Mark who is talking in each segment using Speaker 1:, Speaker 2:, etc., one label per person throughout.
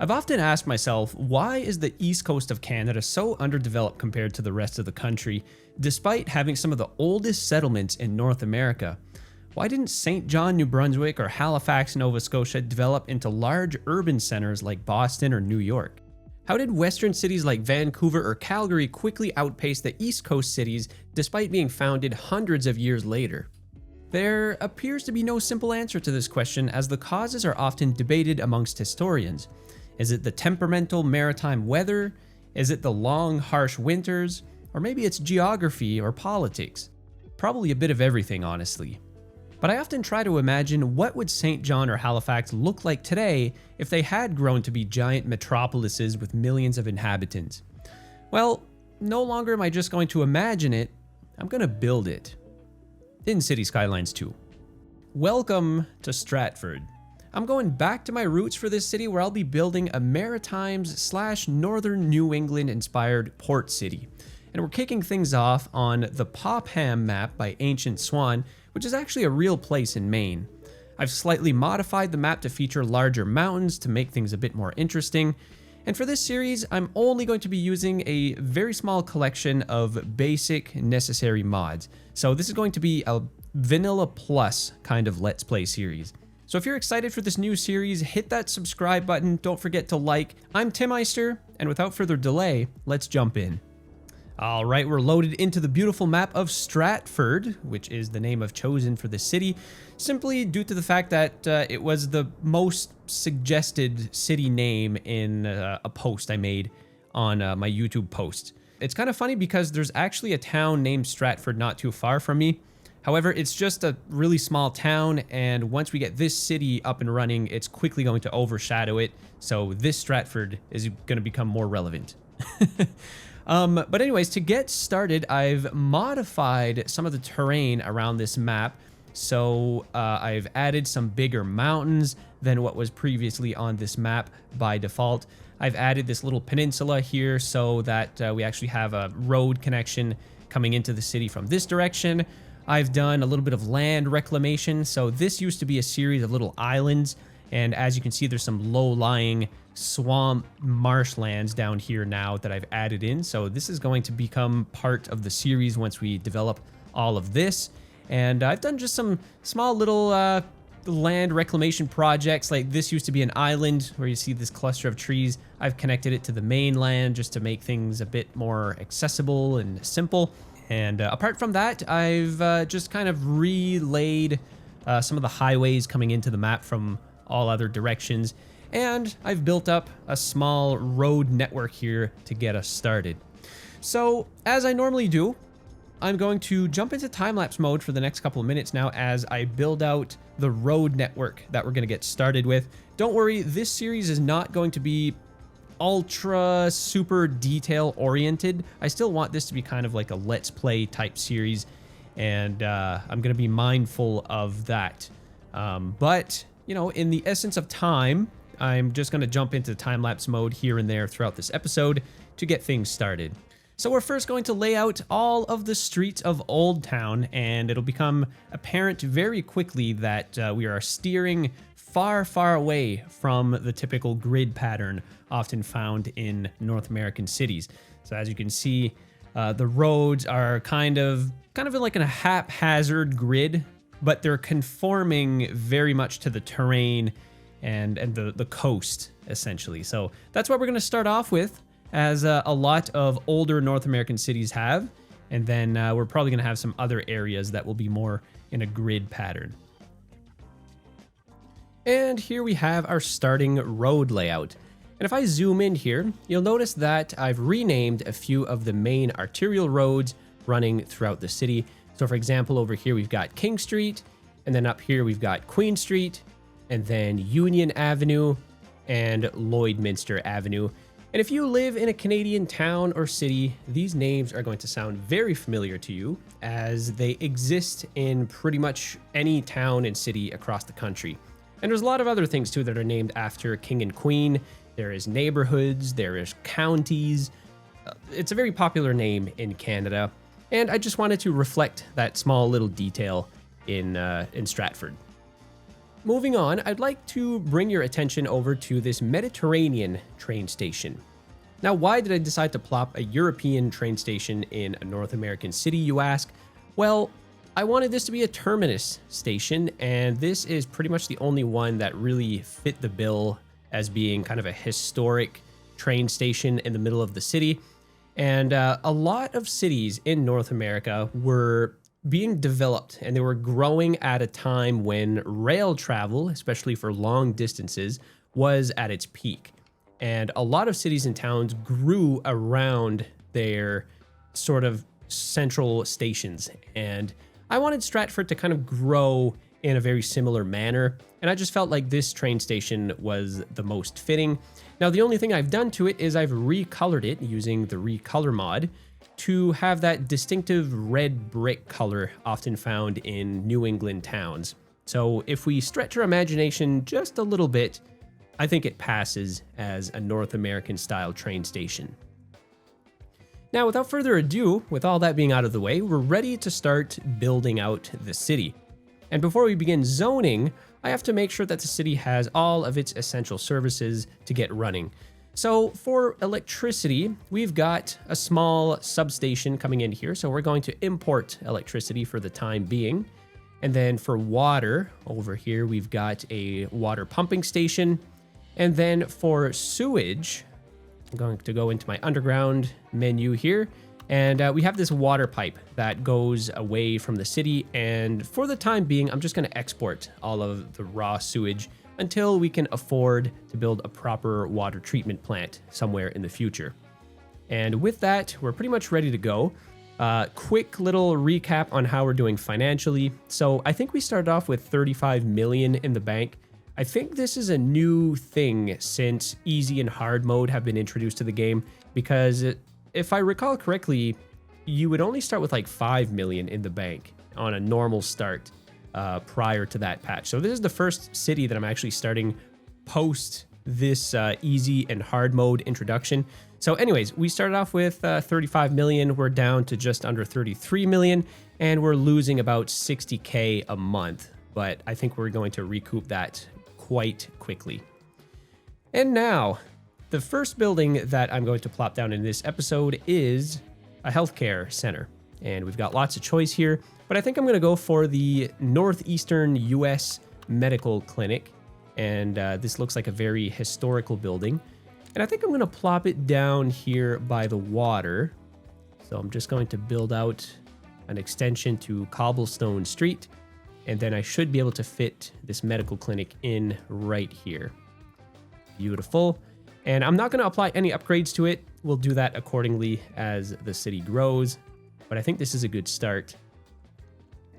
Speaker 1: I've often asked myself, why is the east coast of Canada so underdeveloped compared to the rest of the country, despite having some of the oldest settlements in North America? Why didn't St. John, New Brunswick, or Halifax, Nova Scotia develop into large urban centers like Boston or New York? How did western cities like Vancouver or Calgary quickly outpace the east coast cities despite being founded hundreds of years later? There appears to be no simple answer to this question, as the causes are often debated amongst historians. Is it the temperamental maritime weather? Is it the long, harsh winters? Or maybe it's geography or politics? Probably a bit of everything, honestly. But I often try to imagine what would St. John or Halifax look like today if they had grown to be giant metropolises with millions of inhabitants. Well, no longer am I just going to imagine it, I'm going to build it. In City Skylines 2. Welcome to Stratford. I'm going back to my roots for this city, where I'll be building a Maritimes/Northern New England inspired port city. And we're kicking things off on the Popham map by AncientSwan, which is actually a real place in Maine. I've slightly modified the map to feature larger mountains to make things a bit more interesting. And for this series, I'm only going to be using a very small collection of basic necessary mods. So this is going to be a vanilla plus kind of Let's Play series. So if you're excited for this new series, hit that subscribe button, don't forget to like. I'm Timeister, and without further delay, let's jump in. Alright, we're loaded into the beautiful map of Stratford, which is the name I've chosen for this city, simply due to the fact that it was the most suggested city name in a post I made on my YouTube post. It's kind of funny because there's actually a town named Stratford not too far from me. However, it's just a really small town, and once we get this city up and running, it's quickly going to overshadow it, so this Stratford is going to become more relevant. But anyways, to get started, I've modified some of the terrain around this map. So I've added some bigger mountains than what was previously on this map by default. I've added this little peninsula here so that we actually have a road connection coming into the city from this direction. I've done a little bit of land reclamation. So this used to be a series of little islands, and as you can see, there's some low-lying swamp marshlands down here now that I've added in. So this is going to become part of the series once we develop all of this. And I've done just some small little land reclamation projects. Like this used to be an island where you see this cluster of trees. I've connected it to the mainland just to make things a bit more accessible and simple. And apart from that, I've just kind of relayed some of the highways coming into the map from all other directions. And I've built up a small road network here to get us started. So as I normally do, I'm going to jump into time-lapse mode for the next couple of minutes now as I build out the road network that we're going to get started with. Don't worry, this series is not going to be ultra super detail oriented. I still want this to be kind of like a Let's Play type series, and I'm going to be mindful of that. But, you know, in the essence of time, I'm just going to jump into time-lapse mode here and there throughout this episode to get things started. So we're first going to lay out all of the streets of Oldtown, and it'll become apparent very quickly that we are steering far, far away from the typical grid pattern often found in North American cities. So as you can see, the roads are kind of like in a haphazard grid, but they're conforming very much to the terrain and the coast, essentially. So that's what we're going to start off with, as a lot of older North American cities have. And then we're probably going to have some other areas that will be more in a grid pattern. And here we have our starting road layout. And if I zoom in here, you'll notice that I've renamed a few of the main arterial roads running throughout the city. So for example, over here we've got King Street, and then up here we've got Queen Street, and then Union Avenue and Lloydminster Avenue. And if you live in a Canadian town or city, these names are going to sound very familiar to you, as they exist in pretty much any town and city across the country. And there's a lot of other things too that are named after King and Queen. There is neighborhoods, there is counties. It's a very popular name in Canada. And I just wanted to reflect that small little detail in Stratford. moving on, I'd like to bring your attention over to this Mediterranean train station. Now, why did I decide to plop a European train station in a North American city, you ask? Well, I wanted this to be a terminus station, and this is pretty much the only one that really fit the bill as being kind of a historic train station in the middle of the city. And a lot of cities in North America were being developed, and they were growing at a time when rail travel, especially for long distances, was at its peak. And a lot of cities and towns grew around their sort of central stations. And I wanted Stratford to kind of grow in a very similar manner. And I just felt like this train station was the most fitting. Now, the only thing I've done to it is I've recolored it using the recolor mod to have that distinctive red brick color often found in New England towns. So if we stretch our imagination just a little bit, I think it passes as a North American style train station. Now, without further ado, with all that being out of the way, we're ready to start building out the city. And before we begin zoning, I have to make sure that the city has all of its essential services to get running. So for electricity, we've got a small substation coming in here. So we're going to import electricity for the time being. And then for water, over here, we've got a water pumping station. And then for sewage, I'm going to go into my underground menu here. And we have this water pipe that goes away from the city. And for the time being, I'm just going to export all of the raw sewage until we can afford to build a proper water treatment plant somewhere in the future. And with that, we're pretty much ready to go. Quick little recap on how we're doing financially. So I think we started off with 35 million in the bank. I think this is a new thing since easy and hard mode have been introduced to the game, because if I recall correctly, you would only start with like 5 million in the bank on a normal start prior to that patch. So this is the first city that I'm actually starting post this easy and hard mode introduction. So anyways, we started off with 35 million. We're down to just under 33 million, and we're losing about 60K a month. But I think we're going to recoup that quite quickly. And now, the first building that I'm going to plop down in this episode is a healthcare center. And we've got lots of choice here, but I think I'm going to go for the Northeastern US Medical Clinic. And this looks like a very historical building. And I think I'm going to plop it down here by the water. So I'm just going to build out an extension to Cobblestone Street. And then I should be able to fit this medical clinic in right here. Beautiful. And I'm not going to apply any upgrades to it. We'll do that accordingly as the city grows. But I think this is a good start.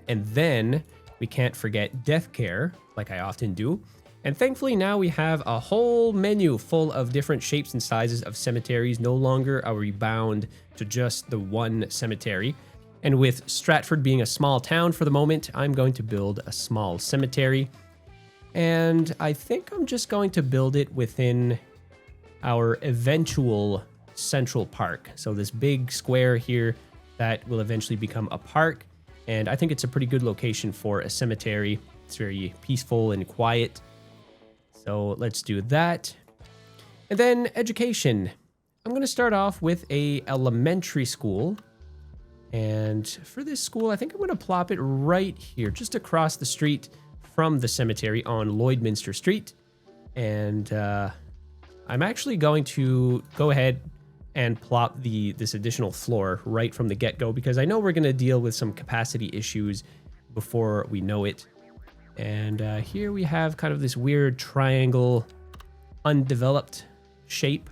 Speaker 1: And then we can't forget death care, like I often do. And thankfully now we have a whole menu full of different shapes and sizes of cemeteries. No longer are we bound to just the one cemetery. And with Stratford being a small town for the moment, I'm going to build a small cemetery. And I think I'm just going to build it within our eventual central park. So this big square here that will eventually become a park. And I think it's a pretty good location for a cemetery. It's very peaceful and quiet. So let's do that. And then education. I'm going to start off with a elementary school. And for this school, I think I'm going to plop it right here, just across the street from the cemetery on Lloydminster Street. And I'm actually going to go ahead and plop this additional floor right from the get-go, because I know we're going to deal with some capacity issues before we know it. And here we have kind of this weird triangle undeveloped shape.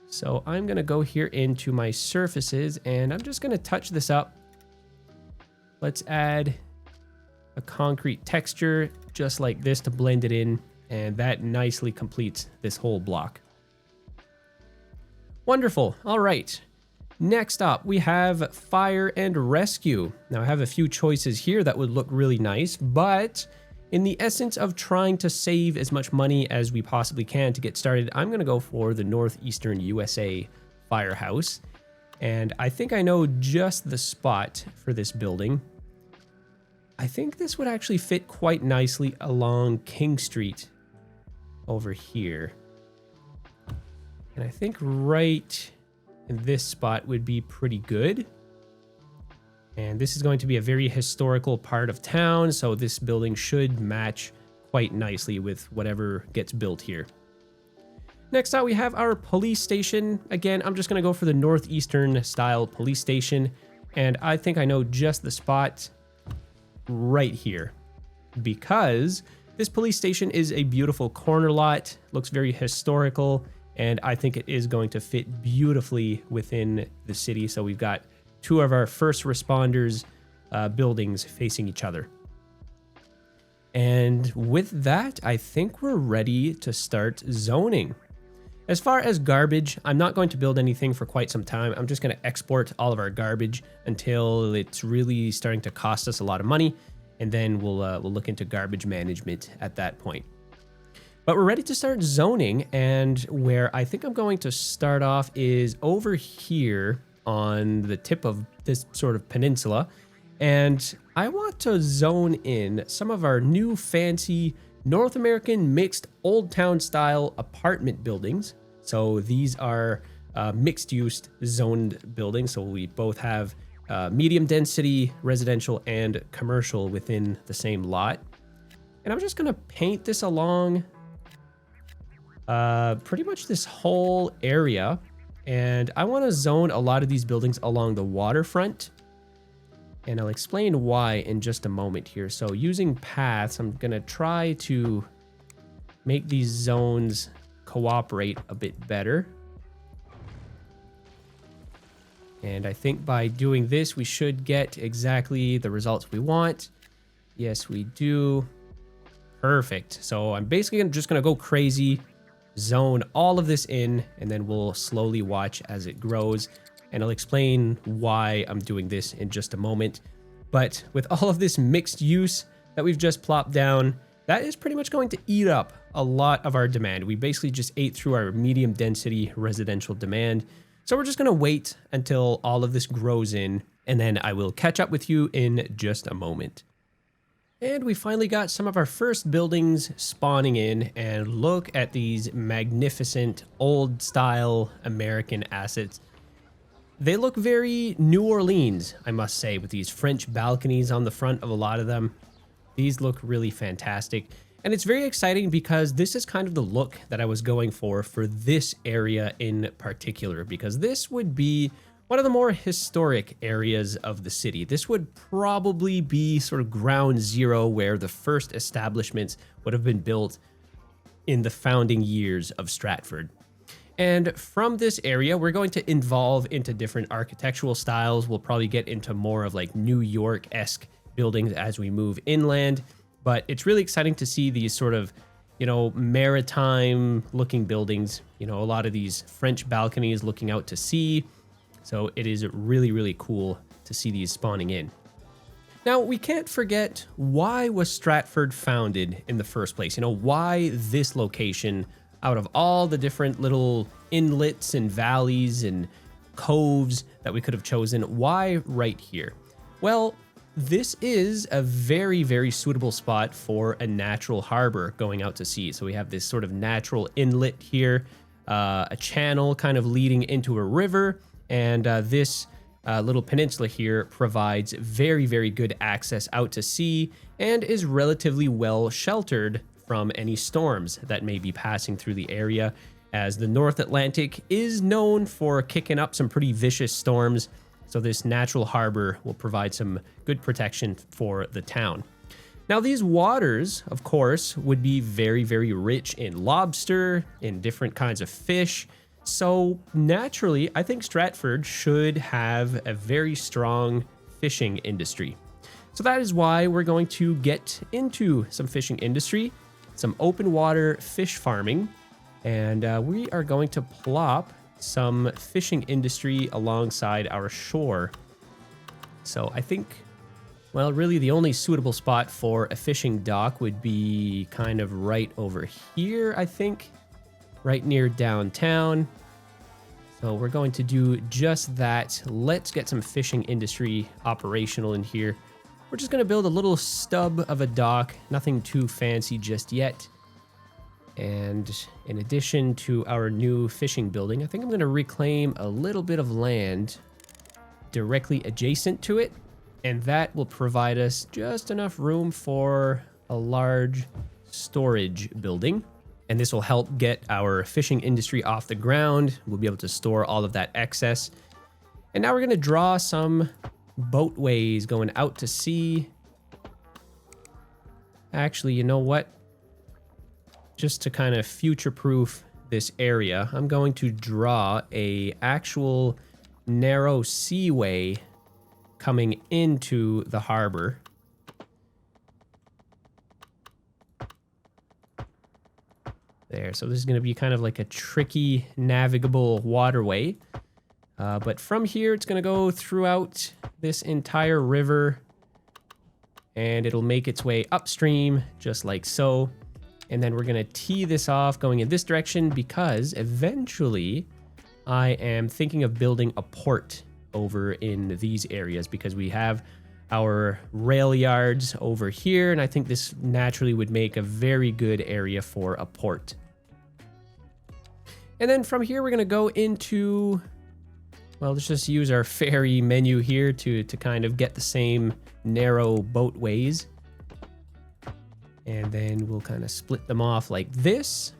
Speaker 1: So I'm going to go here into my surfaces, and I'm just going to touch this up. Let's add a concrete texture just like this to blend it in, and that nicely completes this whole block. Wonderful. All right. Next up, we have fire and rescue. Now, I have a few choices here that would look really nice, but in the essence of trying to save as much money as we possibly can to get started, I'm going to go for the Northeastern USA Firehouse. And I think I know just the spot for this building. I think this would actually fit quite nicely along King Street over here. And I think right in this spot would be pretty good. And this is going to be a very historical part of town, so this building should match quite nicely with whatever gets built here. Next out, we have our police station. Again, I'm just going to go for the northeastern style police station, and I think I know just the spot right here, because this police station is a beautiful corner lot, looks very historical, and I think it is going to fit beautifully within the city. So we've got two of our first responders buildings facing each other. And with that, I think we're ready to start zoning. As far as garbage, I'm not going to build anything for quite some time. I'm just going to export all of our garbage until it's really starting to cost us a lot of money, and then we'll look into garbage management at that point. But we're ready to start zoning, and where I think I'm going to start off is over here on the tip of this sort of peninsula, and I want to zone in some of our new fancy North American mixed Oldtown style apartment buildings. So these are mixed use zoned buildings. So we both have medium density residential and commercial within the same lot. And I'm just going to paint this along pretty much this whole area. And I want to zone a lot of these buildings along the waterfront. And I'll explain why in just a moment here. So using paths, I'm going to try to make these zones cooperate a bit better. And I think by doing this, we should get exactly the results we want. Yes, we do. Perfect. So I'm basically just going to go crazy, zone all of this in, and then we'll slowly watch as it grows. And I'll explain why I'm doing this in just a moment. But with all of this mixed use that we've just plopped down, that is pretty much going to eat up a lot of our demand. We basically just ate through our medium density residential demand. So we're just going to wait until all of this grows in, and then I will catch up with you in just a moment. And we finally got some of our first buildings spawning in, and look at these magnificent old style American assets. They look very New Orleans, I must say, with these French balconies on the front of a lot of them. These look really fantastic. And it's very exciting because this is kind of the look that I was going for this area in particular, because this would be one of the more historic areas of the city. This would probably be sort of ground zero where the first establishments would have been built in the founding years of Stratford. And from this area, we're going to evolve into different architectural styles. We'll probably get into more of like New York-esque buildings as we move inland. But it's really exciting to see these sort of, you know, maritime looking buildings, you know, a lot of these French balconies looking out to sea. So it is really, really cool to see these spawning in. Now, we can't forget, why was Stratford founded in the first place? You know, why this location out of all the different little inlets and valleys and coves that we could have chosen? Why right here? Well, this is a very, very suitable spot for a natural harbor going out to sea. So we have this sort of natural inlet here, a channel kind of leading into a river, and this little peninsula here provides very, very good access out to sea and is relatively well sheltered from any storms that may be passing through the area, as the North Atlantic is known for kicking up some pretty vicious storms. So this natural harbor will provide some good protection for the town. Now, these waters, of course, would be very, very rich in lobster, in different kinds of fish. So naturally, I think Stratford should have a very strong fishing industry. So that is why we're going to get into some fishing industry, some open water fish farming, and we are going to plop some fishing industry alongside our shore. So I think, well, really the only suitable spot for a fishing dock would be kind of right over here, I think, right near downtown. So we're going to do just that. Let's get some fishing industry operational in here. we're just gonna build a little stub of a dock, nothing too fancy just yet. And in addition to our new fishing building, I think I'm gonna reclaim a little bit of land directly adjacent to it, and that will provide us just enough room for a large storage building. And this will help get our fishing industry off the ground. We'll be able to store all of that excess. And now we're gonna draw some boatways going out to sea. Actually, you know what? Just to kind of future-proof this area, I'm going to draw a actual narrow seaway coming into the harbor. There, so this is going to be kind of like a tricky navigable waterway. But from here, it's going to go throughout this entire river, and it'll make its way upstream just like so. And then we're going to tee this off going in this direction because eventually I am thinking of building a port over in these areas because we have our rail yards over here, and I think this naturally would make a very good area for a port. And then from here, we're going to go into, well, let's just use our ferry menu here to kind of get the same narrow boatways. And then we'll kind of split them off like this.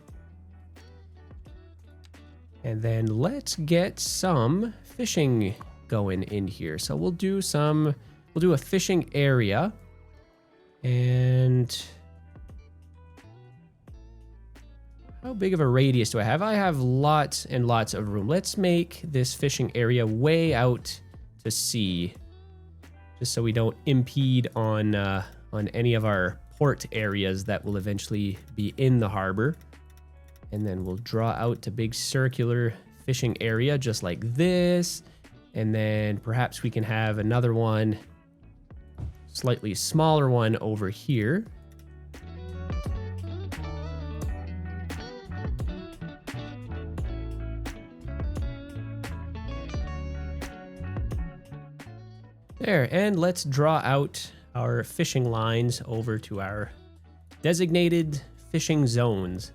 Speaker 1: And then let's get some fishing going in here. So we'll do a fishing area. And how big of a radius do I have? I have lots and lots of room. Let's make this fishing area way out to sea, just so we don't impede on any of our port areas that will eventually be in the harbor. And then we'll draw out a big circular fishing area just like this. And then perhaps we can have another one, slightly smaller one over here. There, and let's draw out our fishing lines over to our designated fishing zones.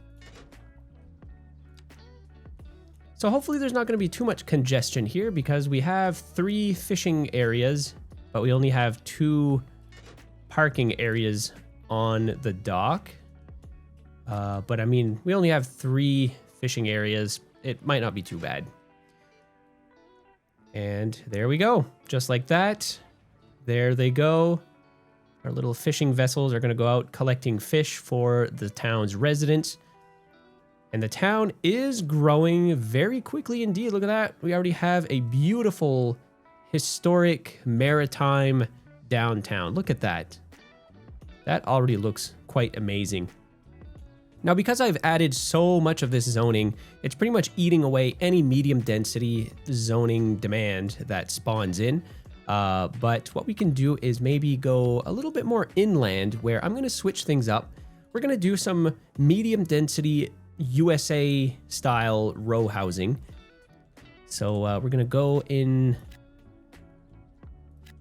Speaker 1: So hopefully there's not going to be too much congestion here because we have 3 fishing areas, but we only have 2 parking areas on the dock. But I mean, we only have 3 fishing areas. It might not be too bad. And there we go. Just like that. There they go. Our little fishing vessels are going to go out collecting fish for the town's residents. And the town is growing very quickly indeed. Look at that. We already have a beautiful, historic, maritime downtown. Look at that. That already looks quite amazing. Now, because I've added so much of this zoning, it's pretty much eating away any medium density zoning demand that spawns in. But what we can do is maybe go a little bit more inland, where I'm going to switch things up. We're going to do some medium density USA style row housing. So we're going to go in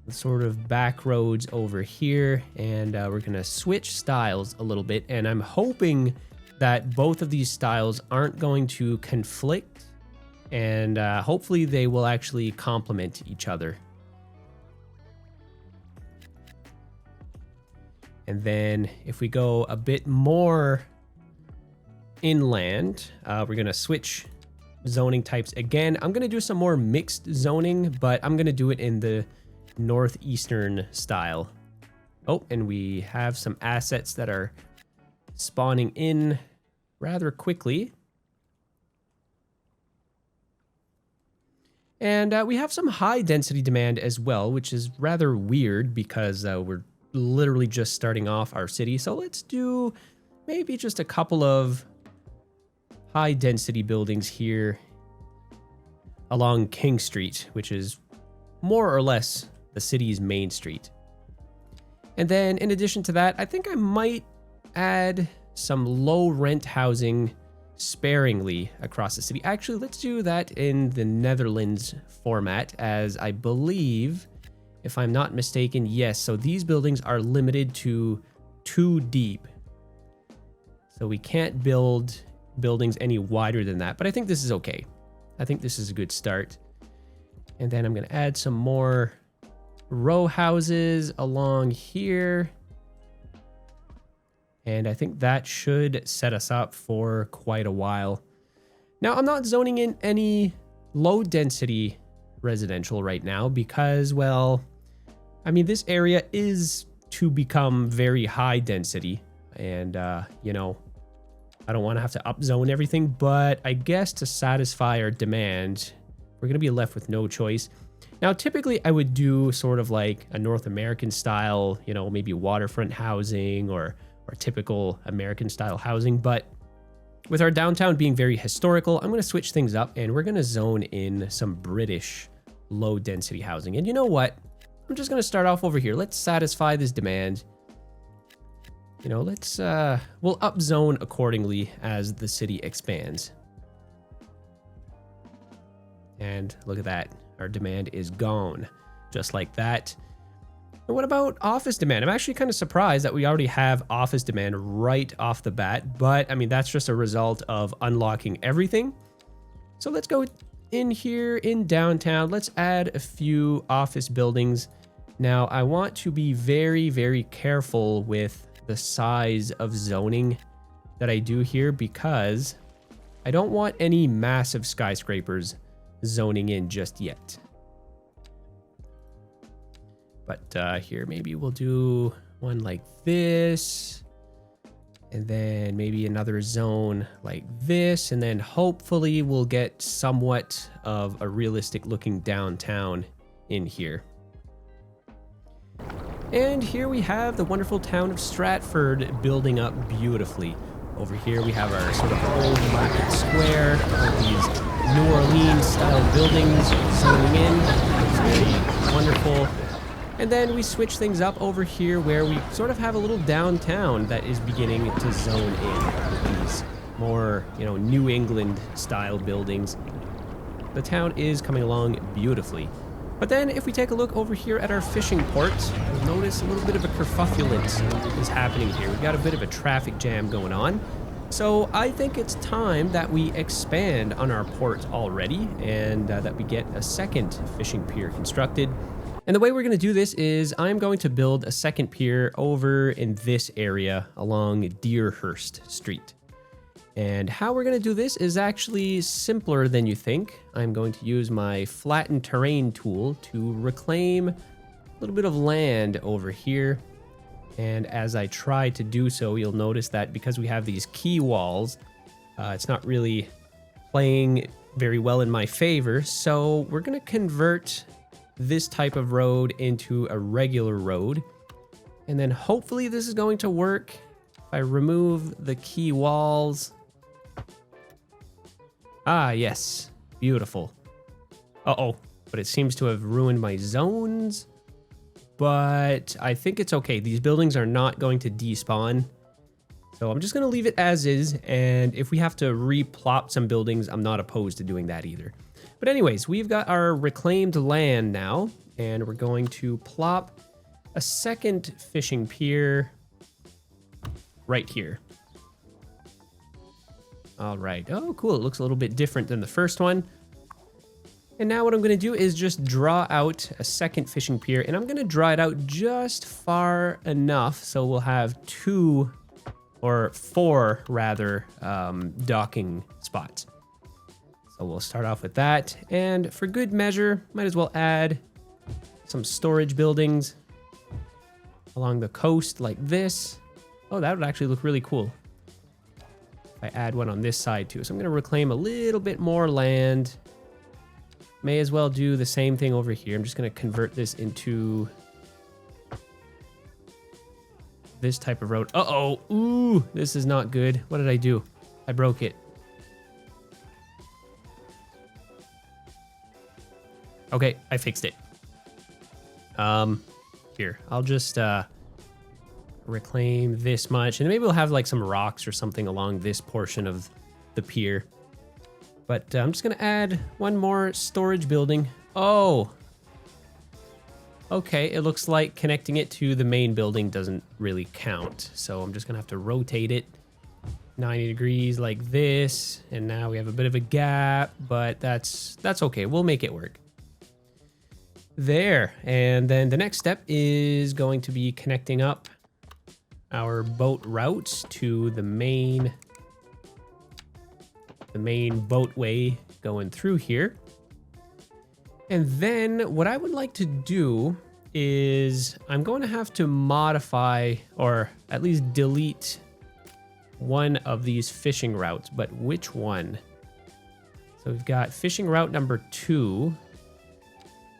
Speaker 1: the sort of back roads over here, and we're going to switch styles a little bit. And I'm hoping that both of these styles aren't going to conflict, and hopefully they will actually complement each other. And then if we go a bit more inland, we're going to switch zoning types again. I'm going to do some more mixed zoning, but I'm going to do it in the northeastern style. Oh, and we have some assets that are spawning in rather quickly. And we have some high density demand as well, which is rather weird because we're literally just starting off our city. So let's do maybe just a couple of high density buildings here along King Street, which is more or less the city's main street. And then in addition to that, I think I might add some low rent housing sparingly across the city. Actually, let's do that in the Netherlands format, as I believe if I'm not mistaken. Yes, so these buildings are limited to 2 deep. So we can't build buildings any wider than that, but I think this is okay. I think this is a good start. And then I'm going to add some more row houses along here. And I think that should set us up for quite a while. Now, I'm not zoning in any low density residential right now because, well, I mean, this area is to become very high density. And, you know, I don't want to have to upzone everything, but I guess to satisfy our demand, we're going to be left with no choice. Now, typically I would do sort of like a North American style, you know, maybe waterfront housing or typical American style housing. But with our downtown being very historical, I'm going to switch things up and we're going to zone in some British low density housing. And you know what? I'm just going to start off over here. Let's satisfy this demand. You know, let's, we'll upzone accordingly as the city expands. And look at that. Our demand is gone just like that. And what about office demand? I'm actually kind of surprised that we already have office demand right off the bat, but I mean, that's just a result of unlocking everything. So let's go in here in downtown. Let's add a few office buildings. Now, I want to be very, very careful with the size of zoning that I do here because I don't want any massive skyscrapers zoning in just yet. But here, maybe we'll do one like this, and then maybe another zone like this, and then hopefully we'll get somewhat of a realistic looking downtown in here. And here we have the wonderful town of Stratford building up beautifully. Over here we have our sort of old market square, all these New Orleans style buildings zoning in. It's very wonderful. And then we switch things up over here where we sort of have a little downtown that is beginning to zone in with these more, you know, New England style buildings. The town is coming along beautifully. But then if we take a look over here at our fishing port, you'll notice a little bit of a kerfuffulence is happening here. We've got a bit of a traffic jam going on. So I think it's time that we expand on our port already and that we get a second fishing pier constructed. And the way we're going to do this is I'm going to build a second pier over in this area along Deerhurst Street. And how we're going to do this is actually simpler than you think. I'm going to use my flattened terrain tool to reclaim a little bit of land over here. And as I try to do so, you'll notice that because we have these key walls, it's not really playing very well in my favor. So we're going to convert this type of road into a regular road. And then hopefully this is going to work. If I remove the key walls. Ah, yes. Beautiful. Uh-oh. But it seems to have ruined my zones. But I think it's okay. These buildings are not going to despawn. So I'm just going to leave it as is. And if we have to replop some buildings, I'm not opposed to doing that either. But anyways, we've got our reclaimed land now, and we're going to plop a second fishing pier right here. All right. Oh, cool. It looks a little bit different than the first one. And now what I'm going to do is just draw out a second fishing pier, and I'm going to draw it out just far enough so we'll have 4 rather, docking spots. So we'll start off with that, and for good measure, might as well add some storage buildings along the coast like this. Oh, that would actually look really cool if I add one on this side too. So I'm going to reclaim a little bit more land. May as well do the same thing over here. I'm just going to convert this into this type of road. Uh-oh. Ooh, this is not good. What did I do? I broke it. Okay, I fixed it. Here, I'll just reclaim this much, and maybe we'll have like some rocks or something along this portion of the pier. But I'm just gonna add one more storage building. Oh,
Speaker 2: Okay, it looks like connecting it to the main building doesn't really count. So I'm just gonna have to rotate it 90 degrees like this. And now we have a bit of a gap, but that's okay. We'll make it work. There. And then the next step is going to be connecting up our boat routes to the main boatway going through here. And then what I would like to do is I'm going to have to modify or at least delete one of these fishing routes, but which one? So we've got fishing route number 2.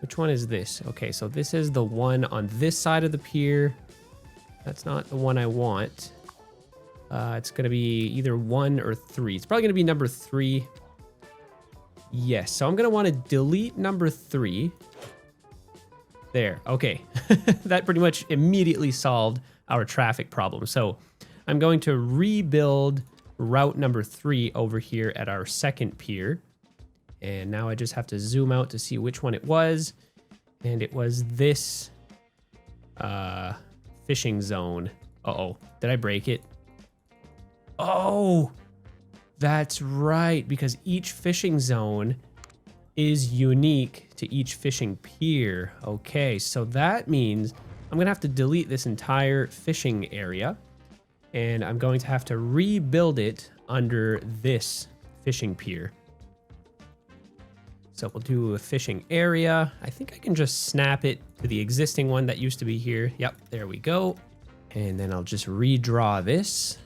Speaker 2: Which one is this? Okay, so this is the one on this side of the pier. That's not the one I want. It's going to be either 1 or 3. It's probably going to be number 3. Yes, so I'm going to want to delete number 3. There, okay. That pretty much immediately solved our traffic problem. So I'm going to rebuild route number 3 over here at our second pier. And now I just have to zoom out to see which one it was. And it was this fishing zone. Uh-oh, did I break it? Oh! That's right, because each fishing zone is unique to each fishing pier. Okay, so that means I'm gonna have to delete this entire fishing area, and I'm going to have to rebuild it under this fishing pier. So we'll do a fishing area. I think I can just snap it to the existing one that used to be here. Yep, there we go. And then I'll just redraw this.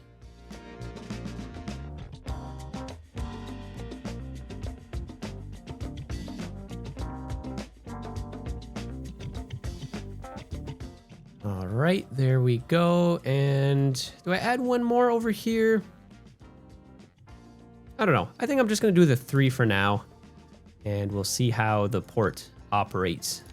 Speaker 2: All right, there we go. And do I add one more over here? I don't know. I think I'm just going to do the 3 for now. And we'll see how the port operates.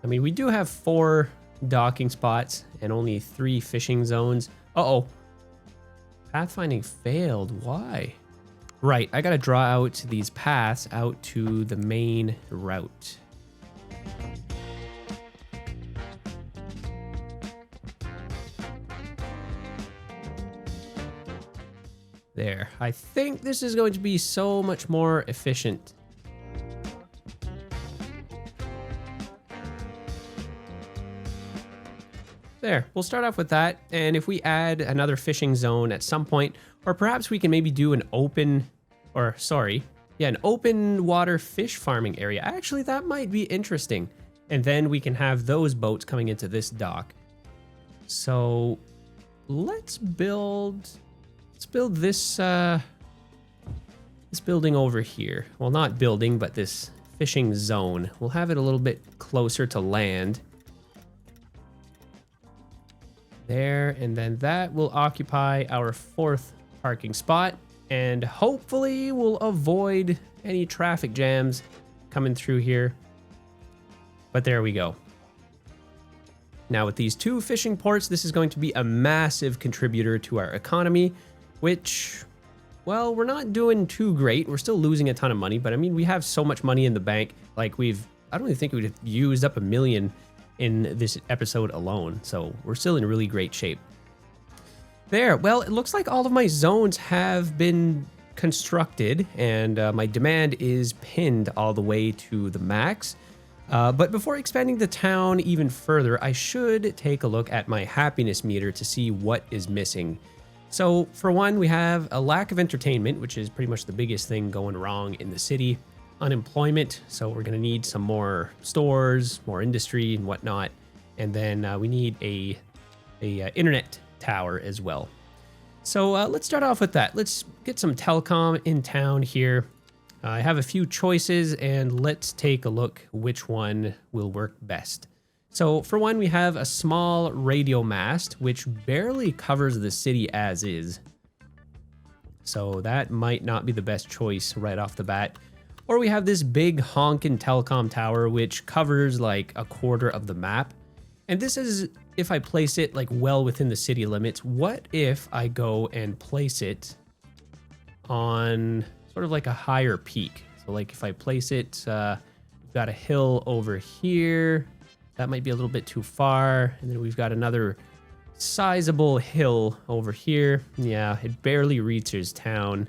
Speaker 2: I mean, we do have 4 docking spots and only 3 fishing zones. Uh-oh. Pathfinding failed. Why? Right, I got to draw out these paths out to the main route. There. I think this is going to be so much more efficient. There. We'll start off with that. And if we add another fishing zone at some point, or perhaps we can maybe do an open water fish farming area. Actually, that might be interesting. And then we can have those boats coming into this dock. So let's build this this building over here. Well, not building, but this fishing zone. We'll have it a little bit closer to land. There, and then that will occupy our 4th parking spot, and hopefully we'll avoid any traffic jams coming through here. But there we go. Now with these 2 fishing ports, this is going to be a massive contributor to our economy, which, well, we're not doing too great. We're still losing a ton of money, but I mean, we have so much money in the bank. Like I don't even think we've used up $1 million in this episode alone. So we're still in really great shape. There, well, it looks like all of my zones have been constructed and my demand is pinned all the way to the max. But before expanding the town even further, I should take a look at my happiness meter to see what is missing. So for one, we have a lack of entertainment, which is pretty much the biggest thing going wrong in the city. Unemployment, so we're going to need some more stores, more industry and whatnot. And then we need a internet tower as well. So let's start off with that. Let's get some telecom in town here. I have a few choices and let's take a look which one will work best. So for one, we have a small radio mast, which barely covers the city as is. So that might not be the best choice right off the bat. Or we have this big honkin' telecom tower, which covers like a quarter of the map. And this is if I place it like well within the city limits. What if I go and place it on sort of like a higher peak? So like if I place it We've got a hill over here. That might be a little bit too far. And then we've got another sizable hill over here. Yeah, it barely reaches town.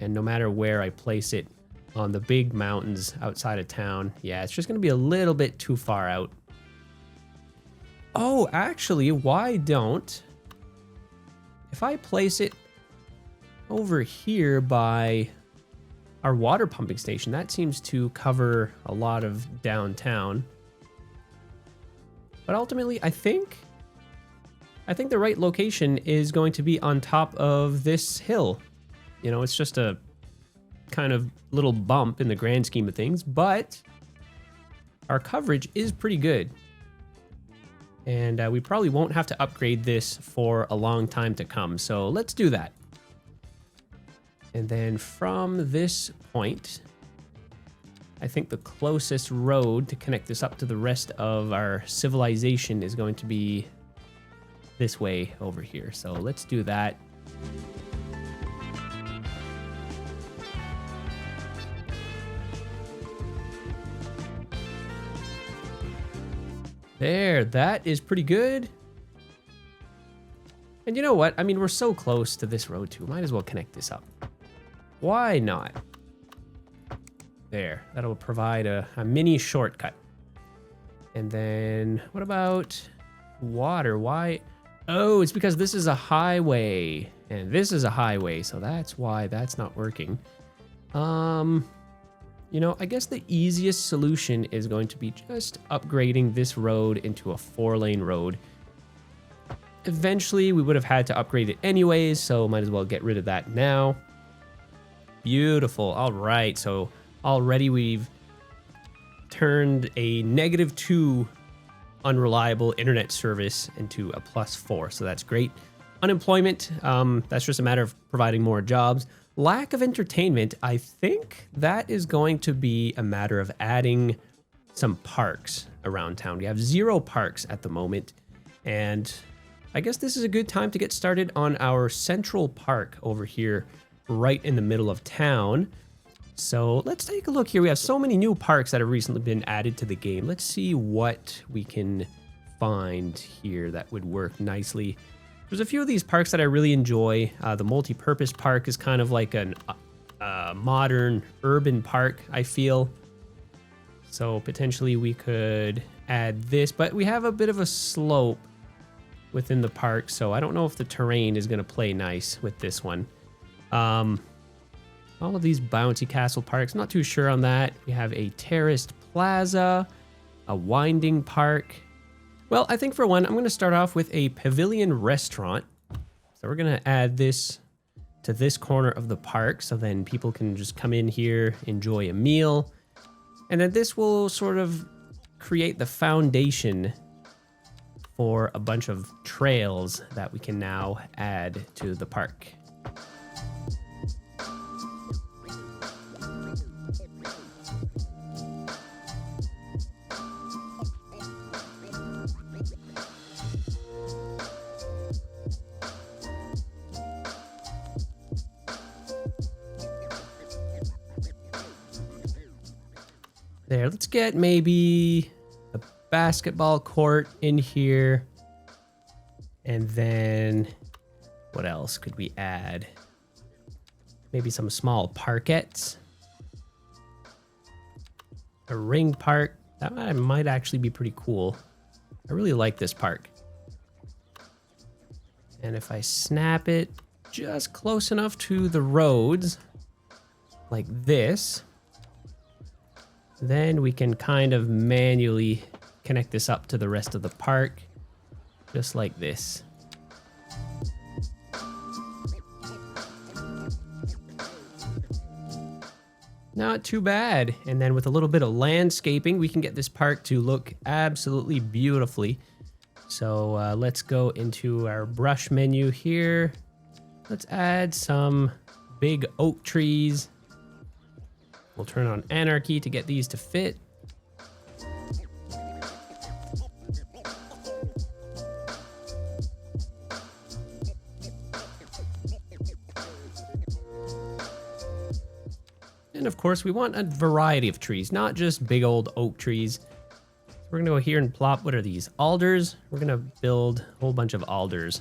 Speaker 2: And no matter where I place it on the big mountains outside of town, yeah, it's just going to be a little bit too far out. Oh, actually, why don't... If I place it over here by our water pumping station, that seems to cover a lot of downtown. But ultimately, I think the right location is going to be on top of this hill. You know, it's just a kind of little bump in the grand scheme of things, but our coverage is pretty good. And we probably won't have to upgrade this for a long time to come. So let's do that. And then from this point, I think the closest road to connect this up to the rest of our civilization is going to be this way over here. So let's do that. There, that is pretty good. And you know what? I mean, we're so close to this road too. Might as well connect this up. Why not? There, that'll provide a mini shortcut. And then what about water? Why? Oh, it's because this is a highway and this is a highway. So that's why that's not working. You know, I guess the easiest solution is going to be just upgrading this road into a 4-lane road. Eventually, we would have had to upgrade it anyways, so might as well get rid of that now. Beautiful. All right, so already we've turned a -2 unreliable internet service into a +4, so that's great. Unemployment, that's just a matter of providing more jobs. Lack of entertainment, I think that is going to be a matter of adding some parks around town. We have 0 parks at the moment, and I guess this is a good time to get started on our central park over here, right in the middle of town. So let's take a look here. We have so many new parks that have recently been added to the game. Let's see what we can find here that would work nicely. There's a few of these parks that I really enjoy. The multi-purpose park is kind of like a modern urban park, I feel. So potentially we could add this, but we have a bit of a slope within the park, so I don't know if the terrain is going to play nice with this one. All of these bouncy castle parks, not too sure on that. We have a terraced plaza, a winding park. Well, I think for one, I'm going to start off with a pavilion restaurant. So we're going to add this to this corner of the park, so then people can just come in here, enjoy a meal. And then this will sort of create the foundation for a bunch of trails that we can now add to the park. There, let's get maybe a basketball court in here. And then what else could we add? Maybe some small parkettes. A ring park. That might actually be pretty cool. I really like this park. And if I snap it just close enough to the roads, like this, then we can kind of manually connect this up to the rest of the park, just like this. Not too bad. And then with a little bit of landscaping, we can get this park to look absolutely beautifully. So let's go into our brush menu here. Let's add some big oak trees. We'll turn on Anarchy to get these to fit. And of course, we want a variety of trees, not just big old oak trees. So we're gonna go here and plop, what are these? Alders? We're gonna build a whole bunch of alders.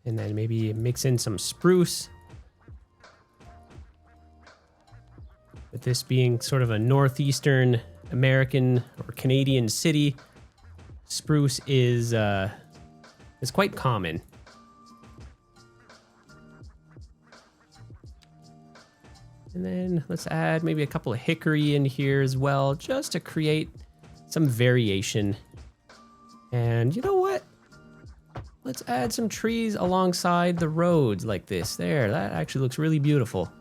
Speaker 2: And then maybe mix in some spruce. With this being sort of a northeastern American or Canadian city, spruce is quite common. And then let's add maybe a couple of hickory in here as well, just to create some variation. And you know what? Let's add some trees alongside the roads like this. There, that actually looks really beautiful.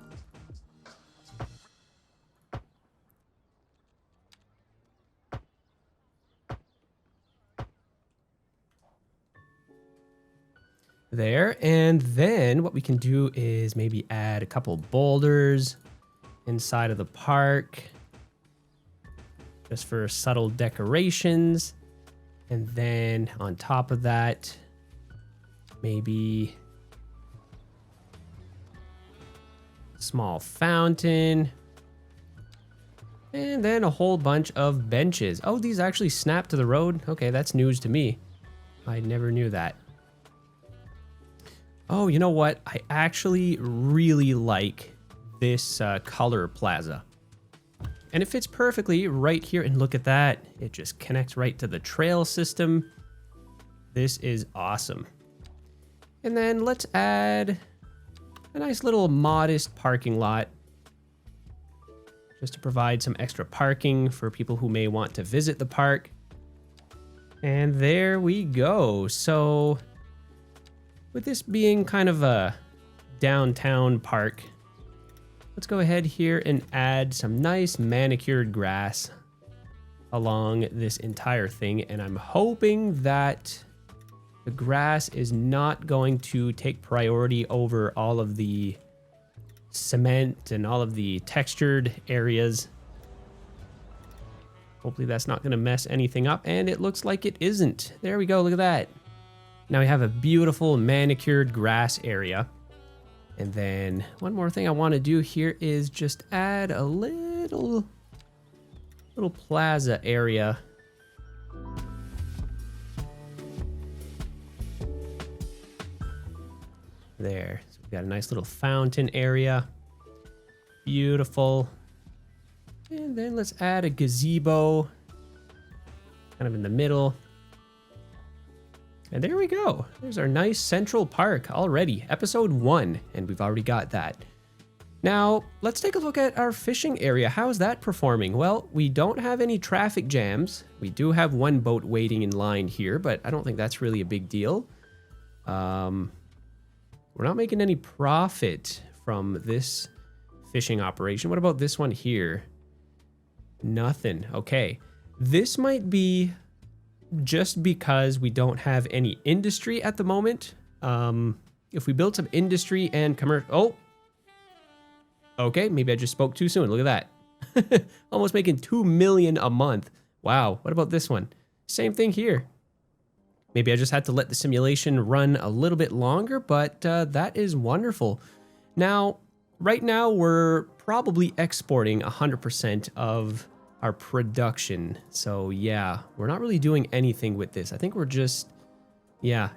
Speaker 2: There, and then what we can do is maybe add a couple boulders inside of the park, just for subtle decorations. And then on top of that, maybe a small fountain, and then a whole bunch of benches. Oh, these actually snap to the road. Okay, that's news to me. I never knew that. Oh, you know what? I actually really like this color plaza. And it fits perfectly right here. And look at that. It just connects right to the trail system. This is awesome. And then let's add a nice little modest parking lot, just to provide some extra parking for people who may want to visit the park. And there we go. So with this being kind of a downtown park, let's go ahead here and add some nice manicured grass along this entire thing. And I'm hoping that the grass is not going to take priority over all of the cement and all of the textured areas. Hopefully that's not going to mess anything up, and it looks like it isn't. There we go, look at that. Now we have a beautiful manicured grass area. And then one more thing I want to do here is just add a little plaza area. There, so we've got a nice little fountain area. Beautiful. And then let's add a gazebo kind of in the middle. And there we go. There's our nice central park already, episode 1, and we've already got that. Now, let's take a look at our fishing area. How is that performing? Well, we don't have any traffic jams. We do have one boat waiting in line here, but I don't think that's really a big deal. We're not making any profit from this fishing operation. What about this one here? Nothing. Okay. This might be just because we don't have any industry at the moment. If we build some industry and commercial... Oh! Okay, maybe I just spoke too soon. Look at that. Almost making $2 million a month. Wow. What about this one? Same thing here. Maybe I just had to let the simulation run a little bit longer, but that is wonderful. Now, right now, we're probably exporting 100% of our production. So yeah, we're not really doing anything with this. I think we're just, yeah,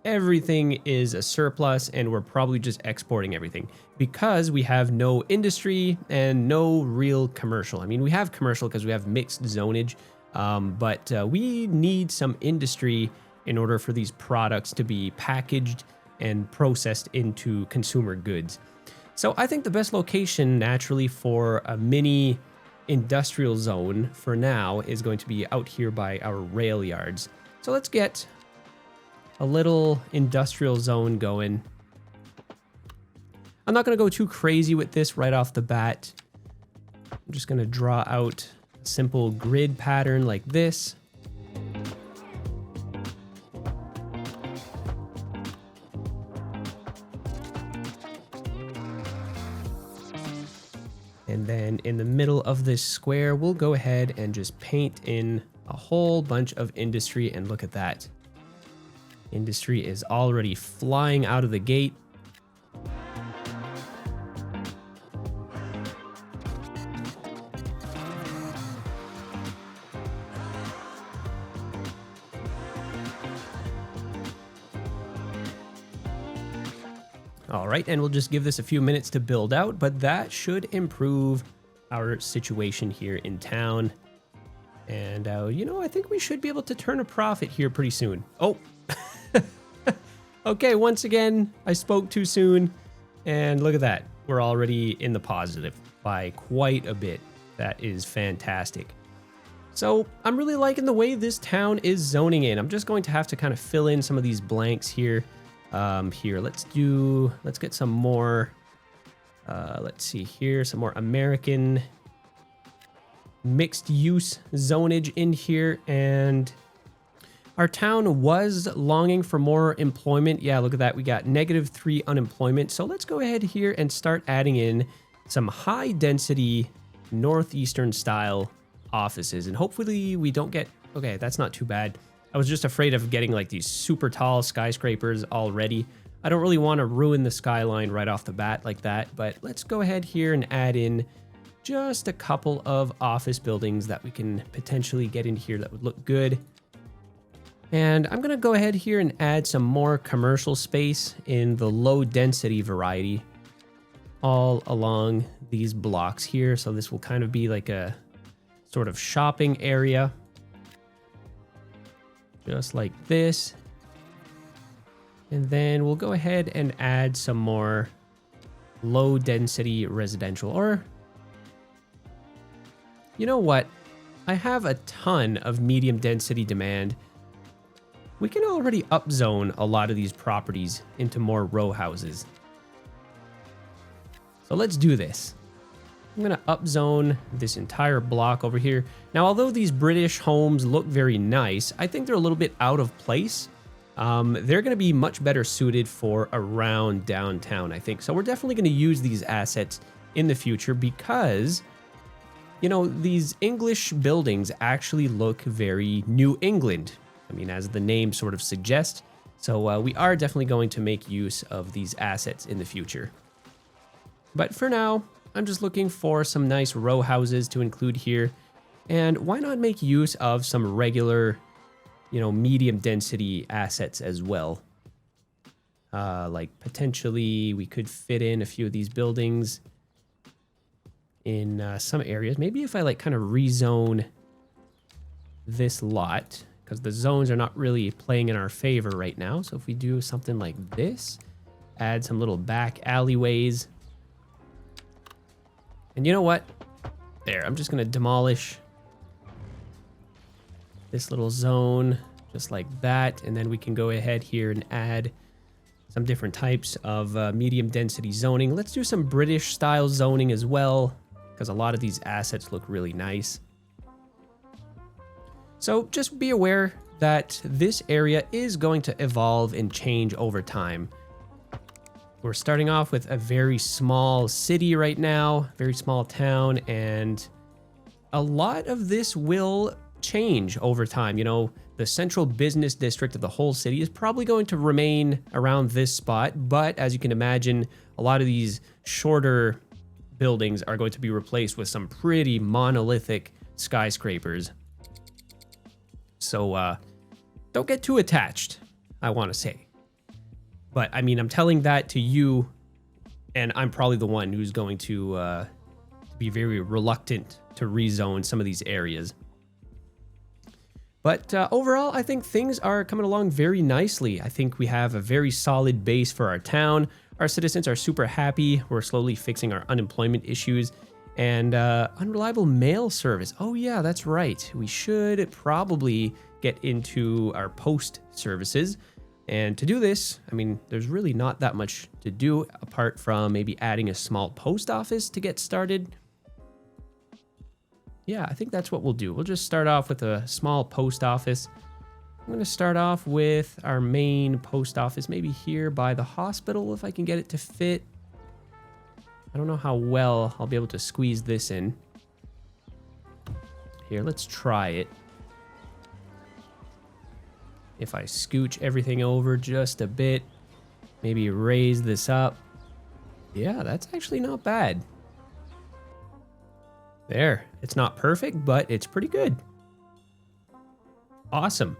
Speaker 2: everything is a surplus, and we're probably just exporting everything because we have no industry and no real commercial. I mean, we have commercial because we have mixed zonage, but we need some industry in order for these products to be packaged and processed into consumer goods. So I think the best location naturally for a mini industrial zone for now is going to be out here by our rail yards. So let's get a little industrial zone going. I'm not going to go too crazy with this right off the bat. I'm just going to draw out a simple grid pattern like this. And then in the middle of this square, we'll go ahead and just paint in a whole bunch of industry, and look at that. Industry is already flying out of the gate. All right, and we'll just give this a few minutes to build out, but that should improve our situation here in town. And, you know, I think we should be able to turn a profit here pretty soon. Oh, okay, once again, I spoke too soon. And look at that. We're already in the positive by quite a bit. That is fantastic. So I'm really liking the way this town is zoning in. I'm just going to have to kind of fill in some of these blanks here. Let's get some more, let's see here, some more American mixed use zonage in here. And our town was longing for more employment. Yeah, look at that. We got -3 unemployment. So let's go ahead here and start adding in some high density northeastern style offices. And hopefully we don't get, okay, that's not too bad. I was just afraid of getting like these super tall skyscrapers already. I don't really want to ruin the skyline right off the bat like that, but let's go ahead here and add in just a couple of office buildings that we can potentially get in here that would look good. And I'm going to go ahead here and add some more commercial space in the low density variety all along these blocks here. So this will kind of be like a sort of shopping area. Just like this. And then we'll go ahead and add some more low density residential. Or, you know what? I have a ton of medium density demand. We can already upzone a lot of these properties into more row houses. So let's do this. I'm going to upzone this entire block over here. Now, although these British homes look very nice, I think they're a little bit out of place. They're going to be much better suited for around downtown, I think. So we're definitely going to use these assets in the future because, you know, these English buildings actually look very New England. I mean, as the name sort of suggests. So we are definitely going to make use of these assets in the future. But for now, I'm just looking for some nice row houses to include here. And why not make use of some regular, you know, medium density assets as well? Like potentially we could fit in a few of these buildings in some areas. Maybe if I like kind of rezone this lot, because the zones are not really playing in our favor right now. So if we do something like this, add some little back alleyways. And you know what? There, I'm just going to demolish this little zone just like that. And then we can go ahead here and add some different types of medium density zoning. Let's do some British style zoning as well, because a lot of these assets look really nice. So just be aware that this area is going to evolve and change over time. We're starting off with a very small city right now, very small town, and a lot of this will change over time. You know, the central business district of the whole city is probably going to remain around this spot, but as you can imagine, a lot of these shorter buildings are going to be replaced with some pretty monolithic skyscrapers. So don't get too attached, I want to say. But, I mean, I'm telling that to you, and I'm probably the one who's going to be very reluctant to rezone some of these areas. But overall, I think things are coming along very nicely. I think we have a very solid base for our town. Our citizens are super happy. We're slowly fixing our unemployment issues. And unreliable mail service. Oh, yeah, that's right. We should probably get into our post services. And to do this, I mean, there's really not that much to do apart from maybe adding a small post office to get started. Yeah, I think that's what we'll do. We'll just start off with a small post office. I'm going to start off with our main post office, maybe here by the hospital if I can get it to fit. I don't know how well I'll be able to squeeze this in. Here, let's try it. If I scooch everything over just a bit, maybe raise this up. Yeah, that's actually not bad. There, it's not perfect, but it's pretty good. Awesome.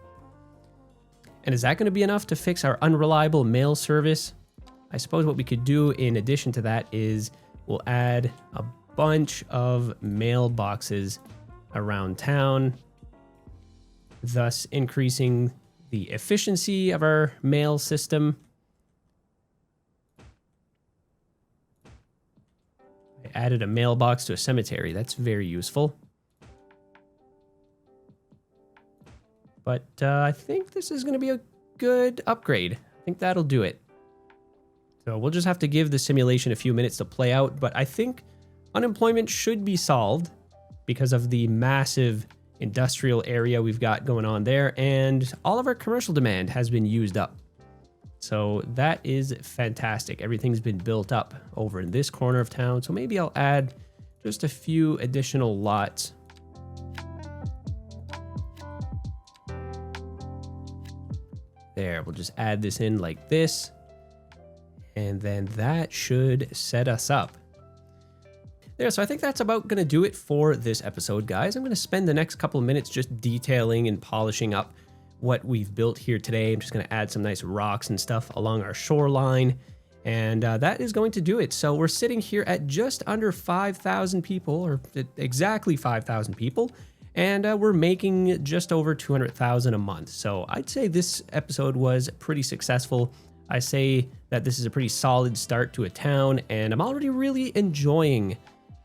Speaker 2: And is that going to be enough to fix our unreliable mail service? I suppose what we could do in addition to that is we'll add a bunch of mailboxes around town, thus increasing the efficiency of our mail system. I added a mailbox to a cemetery. That's very useful. But I think this is going to be a good upgrade. I think that'll do it. So we'll just have to give the simulation a few minutes to play out, but I think unemployment should be solved because of the massive industrial area we've got going on there, and all of our commercial demand has been used up. So that is fantastic. Everything's been built up over in this corner of town, so maybe I'll add just a few additional lots. There, we'll just add this in like this, and then that should set us up. There, so I think that's about going to do it for this episode, guys. I'm going to spend the next couple of minutes just detailing and polishing up what we've built here today. I'm just going to add some nice rocks and stuff along our shoreline, and that is going to do it. So we're sitting here at just under 5,000 people, or exactly 5,000 people, and we're making just over 200,000 a month. So I'd say this episode was pretty successful. I say that this is a pretty solid start to a town, and I'm already really enjoying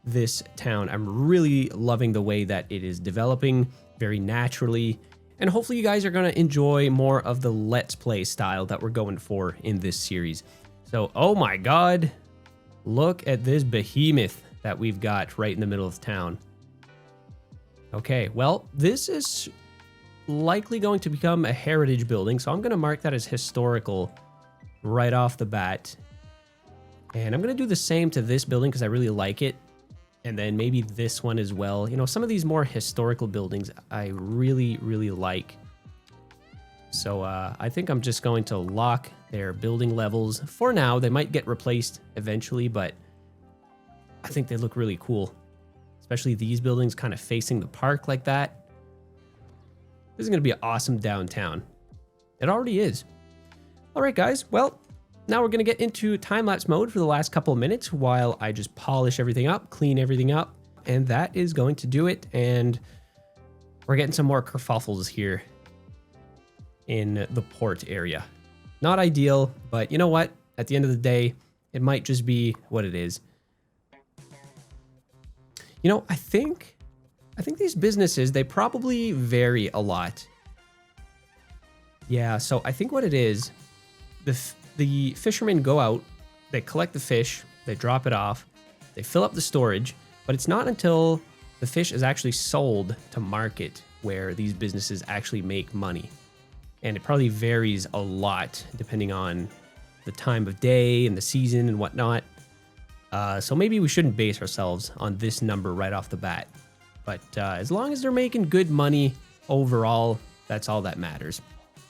Speaker 2: this town. I'm really loving the way that it is developing very naturally, and hopefully you guys are going to enjoy more of the Let's Play style that we're going for in this series. So, oh my god, look at this behemoth that we've got right in the middle of town. Okay, well, this is likely going to become a heritage building, so I'm going to mark that as historical right off the bat. And I'm going to do the same to this building because I really like it. And then maybe this one as well. You know, some of these more historical buildings I really, really like. So I think I'm just going to lock their building levels for now. They might get replaced eventually, but I think they look really cool. Especially these buildings kind of facing the park like that. This is going to be awesome downtown. It already is. All right, guys. Well, now we're going to get into time-lapse mode for the last couple of minutes while I just polish everything up, clean everything up, and that is going to do it. And we're getting some more kerfuffles here in the port area. Not ideal, but you know what? At the end of the day, it might just be what it is. You know, I think these businesses, they probably vary a lot. Yeah, so I think what it is, the fishermen go out, they collect the fish, they drop it off, they fill up the storage, but it's not until the fish is actually sold to market where these businesses actually make money. And it probably varies a lot depending on the time of day and the season and whatnot. So maybe we shouldn't base ourselves on this number right off the bat. But as long as they're making good money overall, that's all that matters.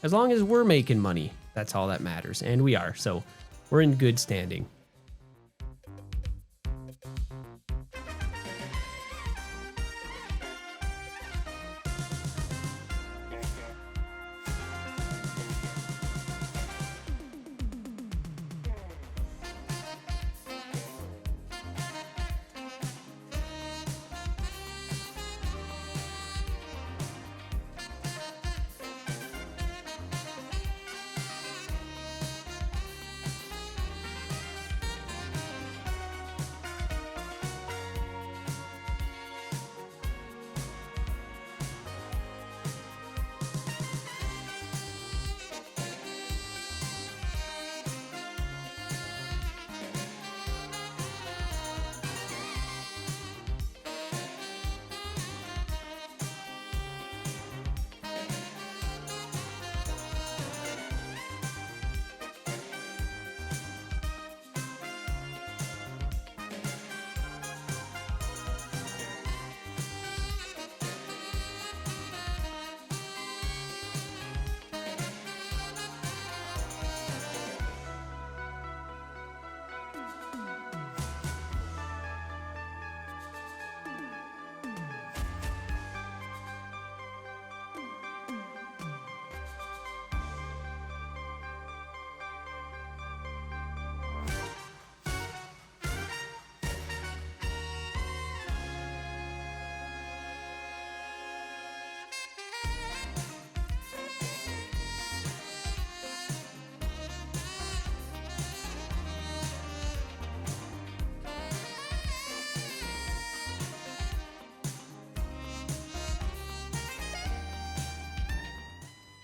Speaker 2: As long as we're making money, that's all that matters. And we are, so we're in good standing.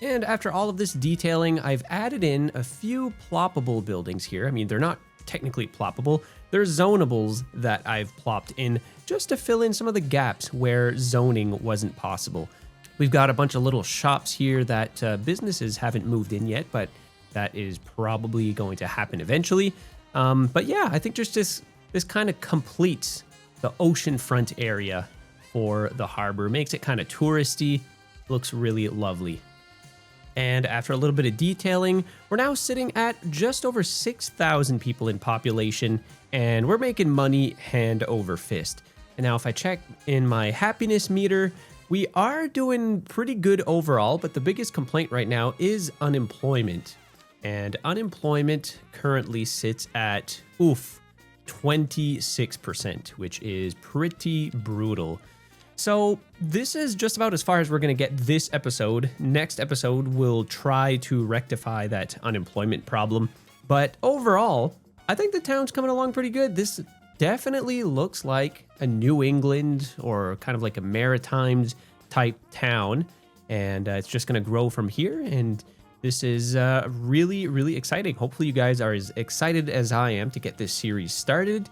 Speaker 1: And after all of this detailing, I've added in a few ploppable buildings here. I mean, they're not technically ploppable, they're zonables that I've plopped in just to fill in some of the gaps where zoning wasn't possible. We've got a bunch of little shops here that businesses haven't moved in yet, but that is probably going to happen eventually. But yeah, I think just this kind of completes the oceanfront area for the harbor, makes it kind of touristy, looks really lovely. And after a little bit of detailing, we're now sitting at just over 6,000 people in population, and we're making money hand over fist. And now if I check in my happiness meter, we are doing pretty good overall, but the biggest complaint right now is unemployment. And unemployment currently sits at, 26%, which is pretty brutal. So this is just about as far as we're going to get this episode. Next episode, we'll try to rectify that unemployment problem. But overall, I think the town's coming along pretty good. This definitely looks like a New England or kind of like a Maritimes type town. And it's just going to grow from here. And this is really, really exciting. Hopefully you guys are as excited as I am to get this series started.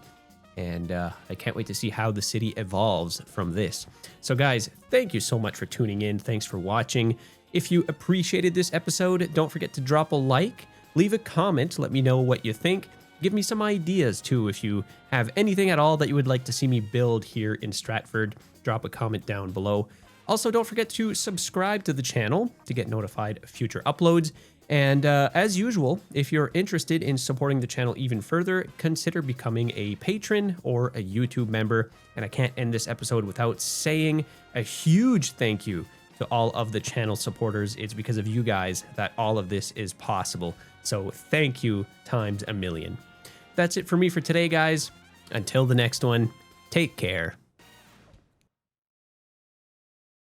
Speaker 1: And I can't wait to see how the city evolves from this. So guys, thank you so much for tuning in. Thanks for watching. If you appreciated this episode, don't forget to drop a like, leave a comment, let me know what you think. Give me some ideas too. If you have anything at all that you would like to see me build here in Stratford, drop a comment down below. Also, don't forget to subscribe to the channel to get notified of future uploads. And as usual, if you're interested in supporting the channel even further, consider becoming a patron or a YouTube member. And I can't end this episode without saying a huge thank you to all of the channel supporters. It's because of you guys that all of this is possible. So thank you times a million. That's it for me for today, guys. Until the next one, take care.